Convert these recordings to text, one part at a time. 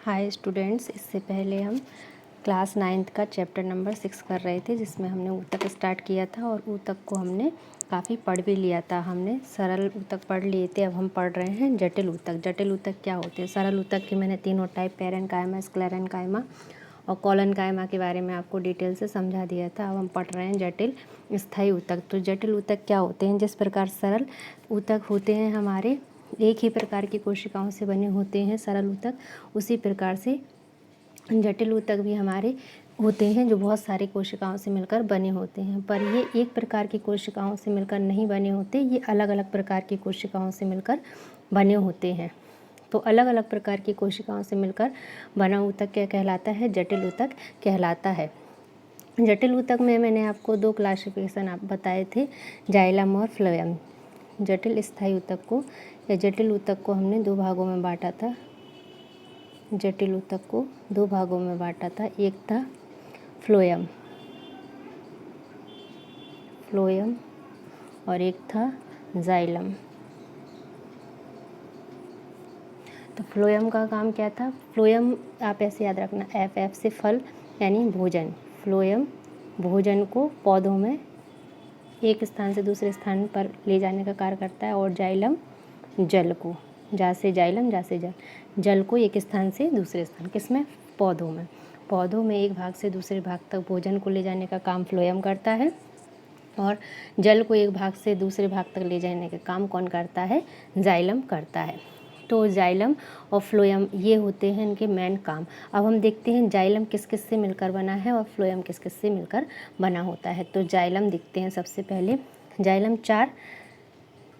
Hi students, इससे पहले हम क्लास 9th का चैप्टर नंबर 6 कर रहे थे, जिसमें हमने ऊतक स्टार्ट किया था और ऊतक को हमने काफ़ी पढ़ भी लिया था। हमने सरल ऊतक पढ़ लिए थे। अब हम पढ़ रहे हैं जटिल ऊतक। जटिल ऊतक क्या होते हैं? सरल ऊतक के मैंने तीनों टाइप, पैरेन्काइमा, स्क्लेरेन्काइमा और कोलेनकाइमा के बारे में आपको डिटेल से समझा दिया था। अब हम पढ़ रहे हैं जटिल स्थायी ऊतक। तो जटिल ऊतक क्या होते हैं? जिस प्रकार सरल ऊतक होते हैं हमारे एक ही प्रकार की कोशिकाओं से बने होते हैं सरल ऊतक, उसी प्रकार से जटिल ऊतक भी हमारे होते हैं जो बहुत सारी कोशिकाओं से मिलकर बने होते हैं। पर ये एक प्रकार की कोशिकाओं से मिलकर नहीं बने होते, ये अलग अलग प्रकार की कोशिकाओं से मिलकर बने होते हैं। तो अलग अलग प्रकार की कोशिकाओं से मिलकर बना ऊतक क्या कहलाता है? जटिल ऊतक कहलाता है। जटिल ऊतक में मैंने आपको दो क्लासिफिकेशन आप बताए थे, जाइलम और फ्लोएम। जटिल स्थायी ऊतक को या जटिल ऊतक को हमने दो भागों में बांटा था। जटिल ऊतक को दो भागों में बांटा था। एक था फ्लोएम और एक था जाइलम। तो फ्लोएम का काम क्या था? फ्लोएम आप ऐसे याद रखना, एफ से फल यानी भोजन। फ्लोएम भोजन को पौधों में एक स्थान से दूसरे स्थान पर ले जाने का कार्य करता है, और जाइलम जल को, जा से जाइलम, जा से जल को एक स्थान से दूसरे स्थान, किसमें? पौधों में एक भाग से दूसरे भाग तक भोजन को ले जाने का काम फ्लोएम करता है, और जल को एक भाग से दूसरे भाग तक ले जाने का काम कौन करता है? जाइलम करता है। तो जाइलम और फ्लोएम ये होते हैं इनके मेन काम। अब हम देखते हैं जाइलम किस किस से मिलकर बना है और फ्लोएम किस किस से मिलकर बना होता है। तो जाइलम देखते हैं सबसे पहले। जाइलम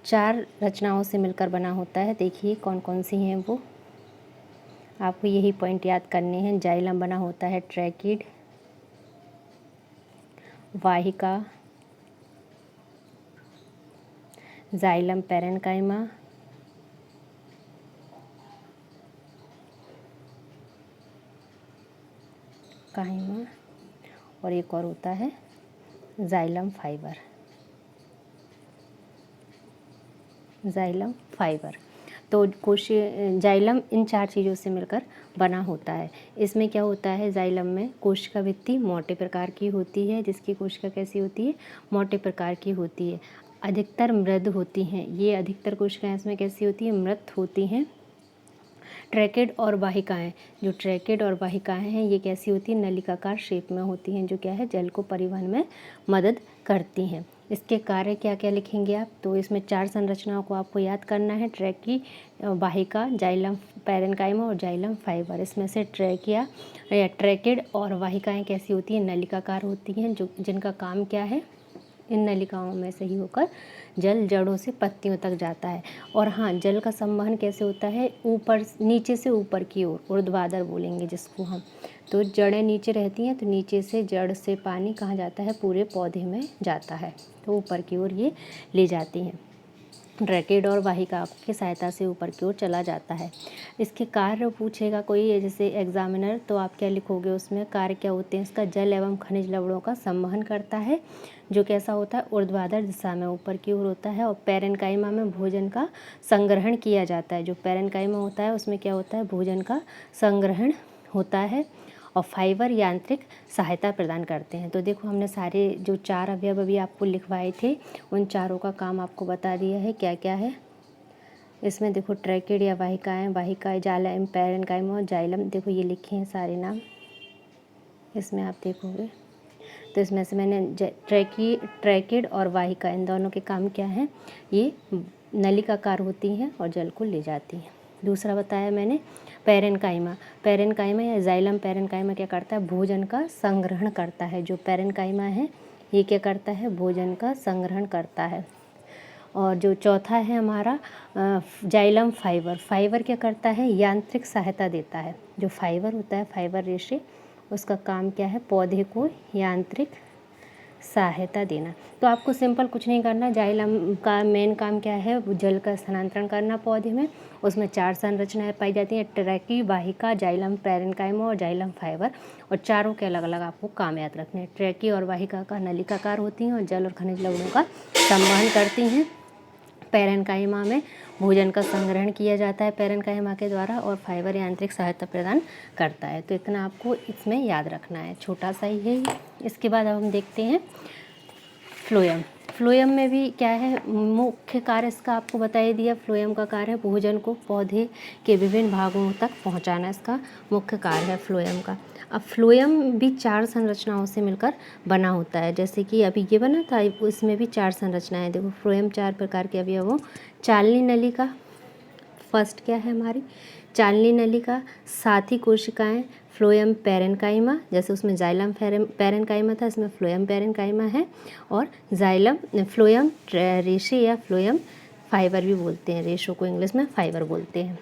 चार रचनाओं से मिलकर बना होता है। देखिए कौन कौन सी हैं वो, आपको यही पॉइंट याद करने हैं। जाइलम बना होता है ट्रैकिड, वाहिका, जाइलम पैरेन्काइमा, काइमा, और एक और होता है जाइलम फाइबर। तो जाइलम इन चार चीज़ों से मिलकर बना होता है। इसमें क्या होता है? जाइलम में कोशिका भित्ति मोटे प्रकार की होती है। जिसकी कोशिका कैसी होती है? मोटे प्रकार की होती है। अधिकतर मृद होती हैं ये। अधिकतर कोशिकाएं इसमें कैसी होती हैं? मृत होती हैं। ट्रैकिड और वाहिकाएं, जो ट्रैकिड और वाहिकाएं हैं ये कैसी होती हैं? नलिकाकार शेप में होती हैं, जो क्या है? जल को परिवहन में मदद करती हैं। इसके कार्य क्या क्या लिखेंगे आप? तो इसमें चार संरचनाओं को आपको याद करना है, ट्रैकी, वाहिका, जाइलम पैरेन्काइमा और जाइलम फाइबर। इसमें से ट्रैकिया या ट्रैकिड और वाहिकाएं कैसी होती हैं? नलिकाकार होती हैं, जो जिनका काम क्या है? इन नलिकाओं में से ही होकर जल जड़ों से पत्तियों तक जाता है। और हाँ, जल का संवहन कैसे होता है? ऊपर, नीचे से ऊपर की ओर, ऊर्ध्वाधर बोलेंगे जिसको हम। तो जड़ें नीचे रहती हैं, तो नीचे से जड़ से पानी कहाँ जाता है? पूरे पौधे में जाता है, तो ऊपर की ओर ये ले जाती हैं। ट्रैकिड और वाहिका की सहायता से ऊपर की ओर चला जाता है। इसके कार्य पूछेगा कोई, जैसे एग्जामिनर, तो आप क्या लिखोगे उसमें? कार्य क्या होते हैं? इसका जल एवं खनिज लवणों का संवहन करता है, जो कैसा होता है? ऊर्ध्वाधर दिशा में ऊपर की ओर होता है। और पैरेन्काइमा में भोजन का संग्रहण किया जाता है। जो पैरेन्काइमा होता है उसमें क्या होता है? भोजन का संग्रहण होता है। और फाइबर यांत्रिक सहायता प्रदान करते हैं। तो देखो हमने सारे जो चार अवयव अभी आपको लिखवाए थे, उन चारों का काम आपको बता दिया है क्या क्या है। इसमें देखो ट्रैकिड या वाहिका, जाइलम पैरेन्काइमा और जाइलम, देखो ये लिखे हैं सारे नाम इसमें आप देखोगे। तो इसमें से मैंने ट्रैकिड और वाहिका, इन दोनों के काम क्या हैं? ये नलिकाकार होती हैं और जल को ले जाती हैं। दूसरा बताया मैंने पैरेन्काइमा या जाइलम पैरेन्काइमा क्या करता है? भोजन का संग्रहण करता है। जो पैरेन्काइमा है ये क्या करता है? भोजन का संग्रहण करता है। और जो चौथा है हमारा जाइलम फाइबर क्या करता है? यांत्रिक सहायता देता है। जो फाइबर होता है, फाइबर रेशे, उसका काम क्या है? पौधे को यांत्रिक सहायता देना। तो आपको सिंपल कुछ नहीं करना। जाइलम का मेन काम क्या है? वो जल का स्थानांतरण करना पौधे में। उसमें चार संरचनाएं पाई जाती हैं, ट्रैकी, वाहिका, जाइलम पैरेन्काइमा और जाइलम फाइबर। और चारों के अलग अलग आपको काम याद रखने हैं। ट्रैकी और वाहिका का नलिकाकार होती हैं और जल और खनिज लवणों का संवहन करती हैं। पैरेन्काइमा में भोजन का संग्रहण किया जाता है पैरेन्काइमा के द्वारा, और फाइबर यांत्रिक सहायता प्रदान करता है। तो इतना आपको इसमें याद रखना है, छोटा सा ही है ये। इसके बाद अब हम देखते हैं फ्लोएम। फ्लोएम में भी क्या है, मुख्य कार्य इसका आपको बता ही दिया। फ्लोएम का कार्य है भोजन को पौधे के विभिन्न भागों तक पहुंचाना, इसका मुख्य कार्य है फ्लोएम का। अब फ्लोएम भी 4 संरचनाओं से मिलकर बना होता है, जैसे कि अभी ये बना था इसमें भी 4 संरचनाएं। देखो फ्लोएम 4 प्रकार के अवयवों, चालनी नलिका फर्स्ट क्या है हमारी, चालनी नलिका, साथी कोशिकाएं, फ्लोएम पैरेन्काइमा, जैसे उसमें जाइलम पैरेन्काइमा था, इसमें फ्लोएम पैरेन्काइमा है, और जाइलम फ्लोएम रेशे या फ्लोएम फाइबर भी बोलते हैं, रेशों को इंग्लिश में फाइबर बोलते हैं।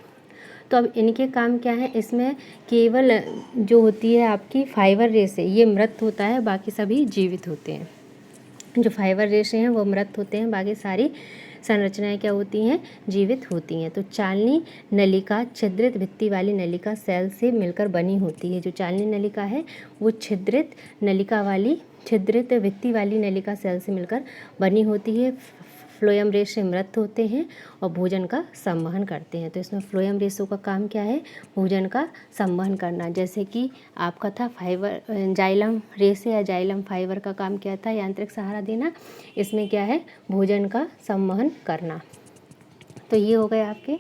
तो अब इनके काम क्या है, इसमें केवल जो होती है आपकी फाइबर रेशे ये मृत होता है, बाकी सभी जीवित होते हैं। जो फाइबर रेशे हैं वो मृत होते हैं, बाकी सारी संरचनाएं क्या होती हैं, जीवित होती हैं। तो चालनी नलिका छिद्रित भित्ति वाली नलिका सेल से मिलकर बनी होती है। जो चालनी नलिका है वो छिद्रित भित्ति वाली नलिका सेल से मिलकर बनी होती है। फ्लोएम रेशे मृत होते हैं और भोजन का संवहन करते हैं। तो इसमें फ्लोएम रेशों का काम क्या है, भोजन का संवहन करना। जैसे कि आपका था फाइबर जाइलम रेशे या जाइलम फाइबर का काम क्या था, यांत्रिक सहारा देना। इसमें क्या है, भोजन का संवहन करना। तो ये हो गए आपके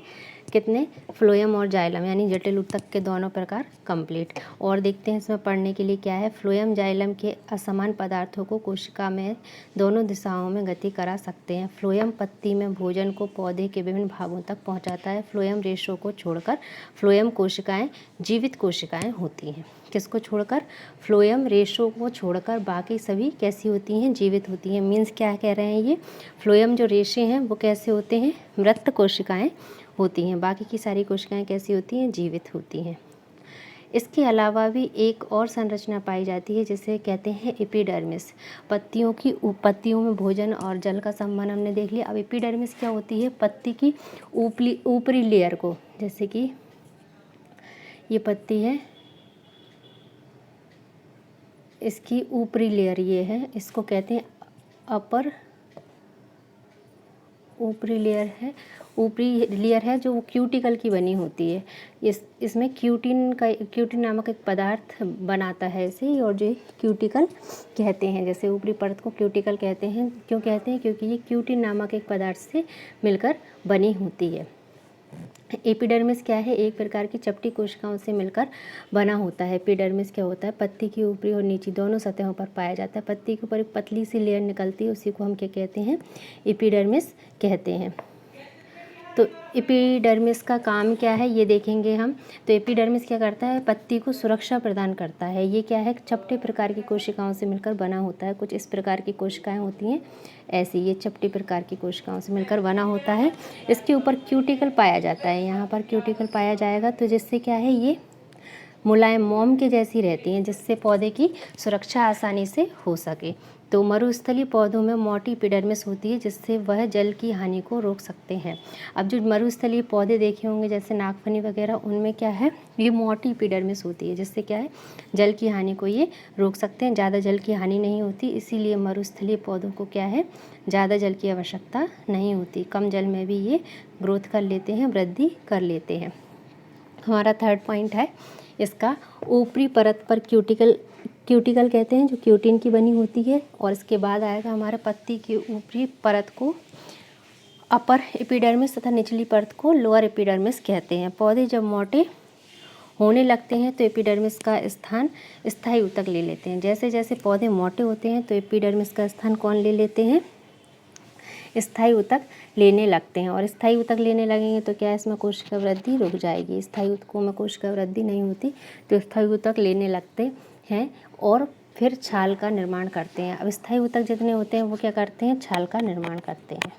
कितने, फ्लोएम और जाइलम यानी जटिल ऊतक के दोनों प्रकार कंप्लीट। और देखते हैं इसमें पढ़ने के लिए क्या है, फ्लोएम जाइलम के असमान पदार्थों को कोशिका में दोनों दिशाओं में गति करा सकते हैं। फ्लोएम पत्ती में भोजन को पौधे के विभिन्न भागों तक पहुंचाता है। फ्लोएम रेशों को छोड़कर फ्लोएम कोशिकाएं जीवित कोशिकाएं होती हैं। किसको छोड़कर, फ्लोएम रेशों को छोड़कर बाकी सभी कैसी होती हैं, जीवित होती हैं। मीन्स क्या कह रहे हैं ये, फ्लोएम जो रेशे हैं वो कैसे होते हैं, मृत कोशिकाएं होती हैं, बाकी की सारी कोशिकाएं कैसी होती हैं, जीवित होती हैं। इसके अलावा भी एक और संरचना पाई जाती है जिसे कहते हैं एपिडर्मिस। पत्तियों में भोजन और जल का संवहन हमने देख लिया। अब एपिडर्मिस क्या होती है, पत्ती की ऊपरी लेयर को, जैसे कि ये पत्ती है, इसकी ऊपरी लेयर ये है, इसको कहते हैं अपर ऊपरी लेयर है जो क्यूटिकल की बनी होती है। इसमें क्यूटिन नामक एक पदार्थ बनाता है इसे, और जो क्यूटिकल कहते हैं, जैसे ऊपरी परत को क्यूटिकल कहते हैं। क्यों कहते हैं, क्योंकि ये क्यूटिन नामक एक पदार्थ से मिलकर बनी होती है। एपिडर्मिस क्या है, एक प्रकार की चपटी कोशिकाओं से मिलकर बना होता है। एपिडर्मिस क्या होता है, पत्ती की ऊपरी और नीची दोनों सतहों पर पाया जाता है। पत्ती के ऊपर एक पतली सी लेयर निकलती है, उसी को हम क्या कहते हैं, एपिडर्मिस कहते हैं। तो एपिडर्मिस का काम क्या है ये देखेंगे हम। तो एपिडर्मिस क्या करता है, पत्ती को सुरक्षा प्रदान करता है। ये क्या है, चपटे प्रकार की कोशिकाओं से मिलकर बना होता है। कुछ इस प्रकार की कोशिकाएं होती हैं ऐसी, ये चपटे प्रकार की कोशिकाओं से मिलकर बना होता है। इसके ऊपर क्यूटिकल पाया जाता है, यहाँ पर क्यूटिकल पाया जाएगा, तो जिससे क्या है, ये मुलायम मोम के जैसी रहती हैं, जिससे पौधे की सुरक्षा आसानी से हो सके। तो मरुस्थलीय पौधों में मोटी एपिडर्मिस होती है, जिससे वह जल की हानि को रोक सकते हैं। अब जो मरुस्थलीय पौधे देखे होंगे जैसे नागफनी वगैरह, उनमें क्या है, ये मोटी एपिडर्मिस होती है, जिससे क्या है, जल की हानि को ये रोक सकते हैं। ज़्यादा जल की हानि नहीं होती, इसीलिए मरुस्थलीय पौधों को क्या है, ज़्यादा जल की आवश्यकता नहीं होती। कम जल में भी ये ग्रोथ कर लेते हैं, वृद्धि कर लेते हैं। हमारा थर्ड पॉइंट है इसका, ऊपरी परत पर क्यूटिकल कहते हैं, जो क्यूटिन की बनी होती है। और इसके बाद आएगा हमारा पत्ती की ऊपरी परत को अपर एपिडर्मिस तथा निचली परत को लोअर एपिडर्मिस कहते हैं। पौधे जब मोटे होने लगते हैं तो एपिडर्मिस का स्थान स्थायी ऊतक ले लेते हैं। जैसे जैसे पौधे मोटे होते हैं तो एपिडर्मिस का स्थान कौन ले लेते हैं, स्थायी ऊतक लेने लगते हैं। और स्थायी ऊतक लेने लगेंगे तो क्या इसमें कोशिका वृद्धि रुक जाएगी। स्थायी ऊतकों में कोशिका वृद्धि नहीं होती, तो स्थायी ऊतक लेने लगते हैं और फिर छाल का निर्माण करते हैं। अब स्थायी ऊतक जितने होते हैं वो क्या करते हैं, छाल का निर्माण करते हैं,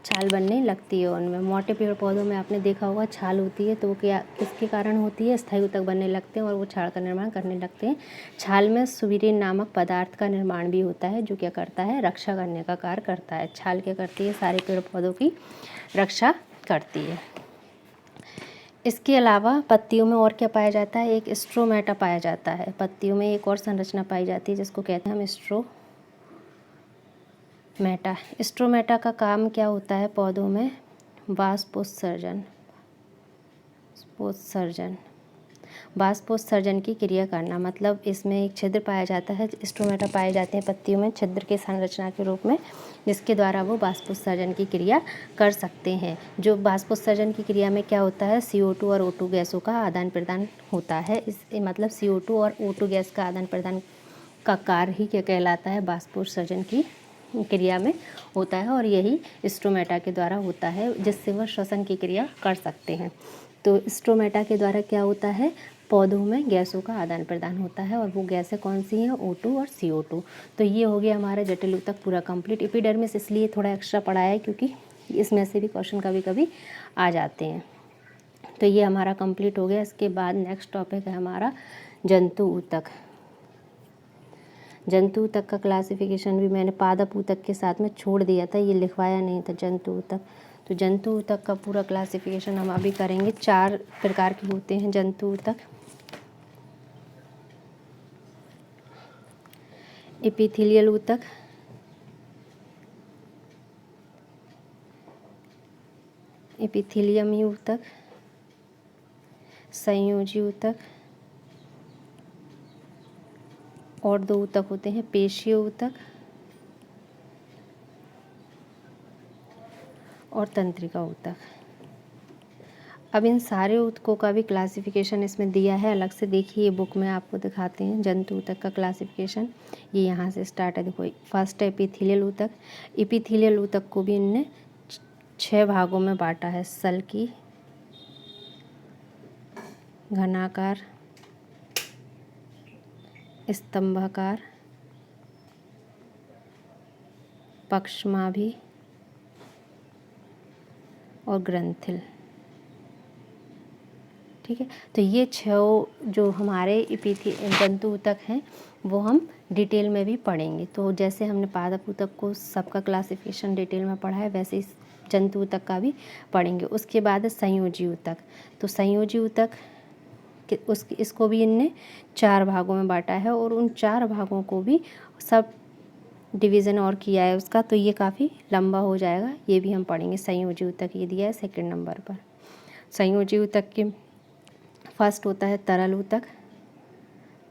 छाल बनने लगती है उनमें। मोटे पेड़ पौधों में आपने देखा होगा छाल होती है, तो वो क्या किसके कारण होती है, स्थायी ऊतक बनने लगते हैं और वो छाल का निर्माण करने लगते हैं। छाल में सुबिरेन नामक पदार्थ का निर्माण भी होता है, जो क्या करता है, रक्षा करने का कार्य करता है। छाल क्या करती है, सारे पेड़ पौधों की रक्षा करती है। इसके अलावा पत्तियों में और क्या पाया जाता है, एक स्ट्रोमेटा पाया जाता है। पत्तियों में एक और संरचना पाई जाती है जिसको कहते हैं हम मेटा, स्ट्रोमेटा का काम क्या होता है पौधों में? वाष्पोत्सर्जन, वाष्पोत्सर्जन की क्रिया करना। मतलब इसमें एक छिद्र पाया जाता है, स्ट्रोमेटा पाए जाते हैं पत्तियों में छिद्र के संरचना के रूप में, जिसके द्वारा वो वाष्पोत्सर्जन की क्रिया कर सकते हैं। जो वाष्पोत्सर्जन की क्रिया में क्या होता है, CO2 और O2 गैसों का आदान प्रदान होता है। इस मतलब CO2 और O2 गैस का आदान प्रदान का कार्य ही क्या कहलाता है, वाष्पोत्सर्जन की क्रिया में होता है, और यही स्ट्रोमेटा के द्वारा होता है, जिससे वह श्वसन की क्रिया कर सकते हैं। तो स्ट्रोमेटा के द्वारा क्या होता है, पौधों में गैसों का आदान प्रदान होता है, और वो गैसें कौन सी हैं, O2 और CO2। तो ये हो गया हमारा जटिल ऊतक पूरा कंप्लीट। एपिडर्मिस इसलिए थोड़ा एक्स्ट्रा पढ़ाया है क्योंकि इसमें से भी क्वेश्चन कभी कभी आ जाते हैं। तो ये हमारा कंप्लीट हो गया। इसके बाद नेक्स्ट टॉपिक है हमारा जंतु ऊतक। जंतु ऊतक का क्लासिफिकेशन भी मैंने पादप ऊतक के साथ में छोड़ दिया था, ये लिखवाया नहीं था जंतु ऊतक। तो जंतु ऊतक का पूरा क्लासिफिकेशन हम अभी करेंगे। 4 प्रकार के होते हैं जंतु ऊतक। एपिथेलियल ऊतक, एपिथेलियमी ऊतक, संयोजी ऊतक, और 2 ऊतक होते हैं पेशीय ऊतक और तंत्रिका ऊतक। अब इन सारे ऊतकों का भी क्लासिफिकेशन इसमें दिया है अलग से, देखिए ये बुक में आपको दिखाते हैं जंतु ऊतक का क्लासिफिकेशन। ये यहाँ से स्टार्ट है, देखो फर्स्ट है एपिथेलियल ऊतक। एपिथेलियल ऊतक को भी इनने 6 भागों में बांटा है, सल्की, घनाकार, स्तंभाकार, पक्षमाभी और ग्रंथिल। ठीक है, तो ये 6 जो हमारे जंतु ऊतक हैं वो हम डिटेल में भी पढ़ेंगे। तो जैसे हमने पादप ऊतक को सबका क्लासिफिकेशन डिटेल में पढ़ा है, वैसे इस जंतु ऊतक का भी पढ़ेंगे। उसके बाद है संयोजी ऊतक। तो संयोजी ऊतक इसको भी इनने 4 भागों में बांटा है, और उन 4 भागों को भी सब डिवीज़न और किया है उसका, तो ये काफ़ी लंबा हो जाएगा, ये भी हम पढ़ेंगे। संयोजी ऊतक ये दिया है 2nd नंबर पर। संयोजी ऊतक के फर्स्ट होता है तरल ऊतक।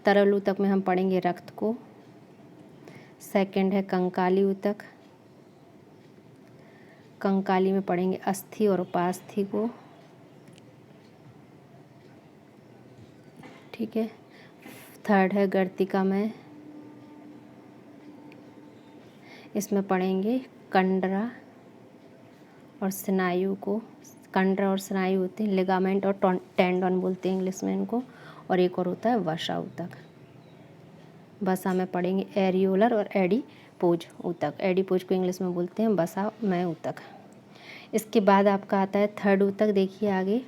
तरल ऊतक में हम पढ़ेंगे रक्त को। 2nd है कंकाली ऊतक। कंकाली में पढ़ेंगे अस्थि और उपास्थि को। ठीक है, 3rd है गर्तिकामय। इसमें पढ़ेंगे कंडरा और स्नायु को। कंडरा और स्नायु होते हैं, लिगामेंट और टेंडन बोलते हैं इंग्लिश में इनको। और एक और होता है वसा ऊतक। वसा में पढ़ेंगे एरियोलर और एडिपोज ऊतक। एडिपोज को इंग्लिश में बोलते हैं वसामय ऊतक। इसके बाद आपका आता है 3rd ऊतक, देखिए आगे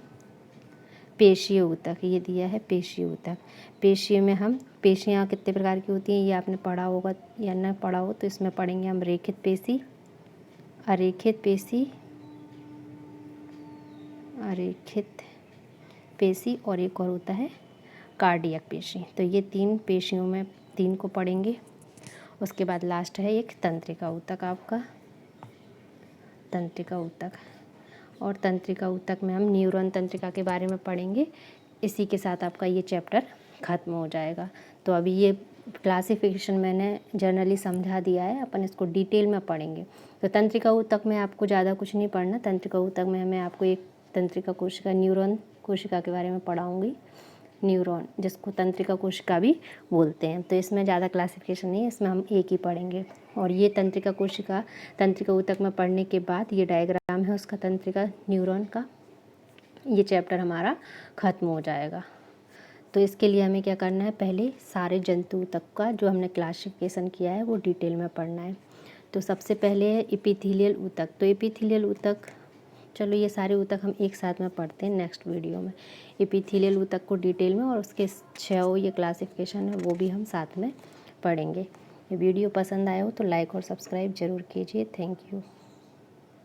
पेशीय ऊतक, ये दिया है पेशीय ऊतक। पेशीय में हम पेशियाँ कितने प्रकार की होती हैं ये आपने पढ़ा होगा या न पढ़ा हो, तो इसमें पढ़ेंगे हम रेखित पेशी, अरेखित पेशी, अरेखित पेशी, और एक और होता है कार्डियक पेशी। तो ये 3 पेशियों में 3 को पढ़ेंगे। उसके बाद लास्ट है एक तंत्रिका ऊतक आपका, तंत्रिका ऊतक। और तंत्रिका ऊतक में हम न्यूरॉन तंत्रिका के बारे में पढ़ेंगे। इसी के साथ आपका ये चैप्टर ख़त्म हो जाएगा। तो अभी ये क्लासिफिकेशन मैंने जनरली समझा दिया है, अपन इसको डिटेल में पढ़ेंगे। तो तंत्रिका ऊतक में आपको ज़्यादा कुछ नहीं पढ़ना। तंत्रिका ऊतक में मैं आपको एक तंत्रिका कोशिका, न्यूरॉन कोशिका के बारे में पढ़ाऊँगी। न्यूरॉन, जिसको तंत्रिका कोशिका भी बोलते हैं। तो इसमें ज़्यादा क्लासिफिकेशन नहीं है, इसमें हम एक ही पढ़ेंगे। और ये तंत्रिका कोशिका, तंत्रिका ऊतक में पढ़ने के बाद ये डायग्राम है उसका, तंत्रिका न्यूरॉन का, ये चैप्टर हमारा ख़त्म हो जाएगा। तो इसके लिए हमें क्या करना है, पहले सारे जंतु ऊतक का जो हमने क्लासिफिकेशन किया है वो डिटेल में पढ़ना है। तो सबसे पहले है एपिथेलियल ऊतक। तो एपिथेलियल ऊतक, चलो ये सारे ऊतक हम एक साथ में पढ़ते हैं नेक्स्ट वीडियो में। एपिथेलियल ऊतक को डिटेल में, और उसके 6 ये क्लासिफिकेशन है वो भी हम साथ में पढ़ेंगे। ये वीडियो पसंद आया हो तो लाइक और सब्सक्राइब ज़रूर कीजिए। Thank you.